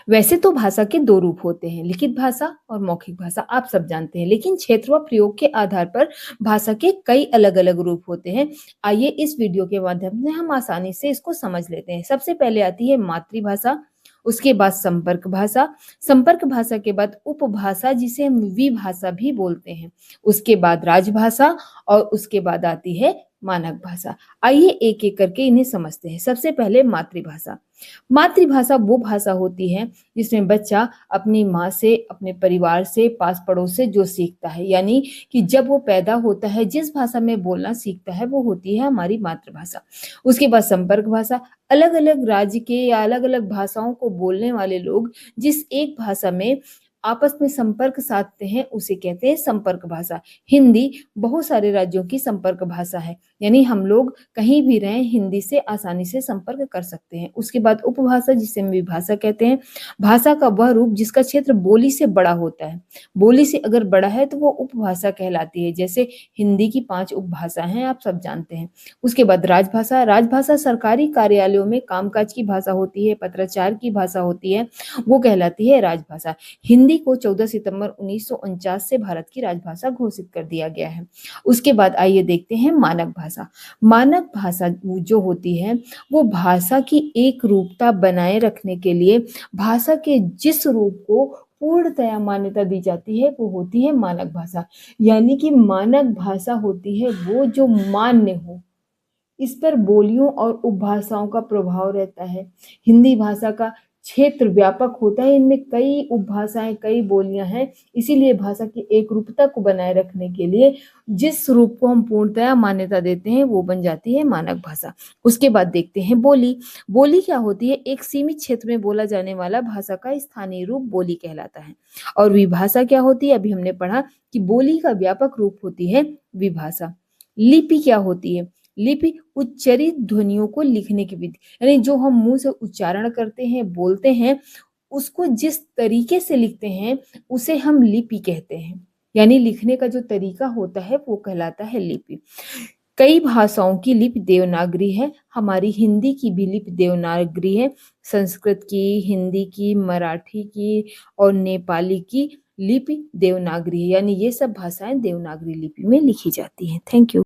वैसे तो भाषा के 2 रूप होते हैं, लिखित भाषा और मौखिक भाषा, आप सब जानते हैं। लेकिन क्षेत्र व प्रयोग के आधार पर भाषा के कई अलग-अलग रूप होते हैं। आइए इस वीडियो के माध्यम से हम आसानी से इसको समझ लेते हैं। सबसे पहले आती है मातृभाषा, उसके बाद संपर्क भाषा के बाद उपभाषा जिसे हम विभाषा भी बोलते हैं, उसके बाद राजभाषा और उसके बाद आती है मानक भाषा। आइए एक-एक करके इन्हें समझते हैं। सबसे पहले मातृभाषा। मातृभाषा वो भाषा होती है जिसमें बच्चा अपनी माँ से, अपने परिवार से, पास-पड़ोस से जो सीखता है, यानी कि जब वो पैदा होता है, जिस भाषा में बोलना सीखता है, वो होती है हमारी मातृभाषा। उसके बाद संपर्क भाषा, अलग-अलग राज्य के या अलग-अलग भाषाओं को बोलने वाले लोग जिस एक भाषा में आपस में संपर्क साधते हैं, उसे कहते हैं संपर्क भाषा। हिंदी बहुत सारे राज्यों की संपर्क भाषा है, यानी हम लोग कहीं भी रहें, हिंदी से आसानी से संपर्क कर सकते हैं। उसके बाद उपभाषा जिसे हम विभाषा कहते हैं, भाषा का वह रूप जिसका क्षेत्र बोली से बड़ा होता है। बोली से अगर बड़ा है तो वो उपभाषा कहलाती है, जैसे हिंदी की 5 उपभाषा हैं, आप सब जानते हैं। उसके बाद राजभाषा, राजभाषा सरकारी कार्यालयों में कामकाज की भाषा होती है, पत्राचार की भाषा होती है, वो कहलाती है राजभाषा। हिंदी को 14 सितंबर 1949 से भारत की राजभाषा घोषित कर दिया गया है। उसके बाद आइए देखते हैं मानक भाषा। मानक भाषा जो होती है, वो भाषा की एक रूपता बनाए रखने के लिए भाषा के जिस रूप को पूर्णतया मान्यता दी जाती है, वो होती है मानक भाषा। यानी कि मानक भाषा होती है वो जो मान्य हो। इस पर बोलियों और उपभाषाओं का प्रभाव रहता है। हिंदी भाषा का क्षेत्र व्यापक होता है, इनमें कई उपभाषाएँ, कई बोलियाँ हैं, इसीलिए भाषा की एकरूपता को बनाए रखने के लिए जिस रूप को हम पूर्णतया मान्यता देते हैं, वो बन जाती है मानक भाषा। उसके बाद देखते हैं बोली। बोली क्या होती है? एक सीमित क्षेत्र में बोला जाने वाला भाषा का स्थानीय रूप बोली कहलाता है। और विभाषा क्या होती है? अभी हमने पढ़ा कि बोली का व्यापक रूप होती है विभाषा। लिपि क्या होती है? लिपि उच्चरित ध्वनियों को लिखने की विधि, यानी जो हम मुंह से उच्चारण करते हैं, बोलते हैं, उसको जिस तरीके से लिखते हैं, उसे हम लिपि कहते हैं। यानी लिखने का जो तरीका होता है, वो कहलाता है लिपि। कई भाषाओं की लिपि देवनागरी है, हमारी हिंदी की भी लिपि देवनागरी है, संस्कृत की, हिंदी की, मराठी की और नेपाली की लिपि देवनागरी है, यानी ये सब भाषाएँ देवनागरी लिपि में लिखी जाती हैं। Thank you.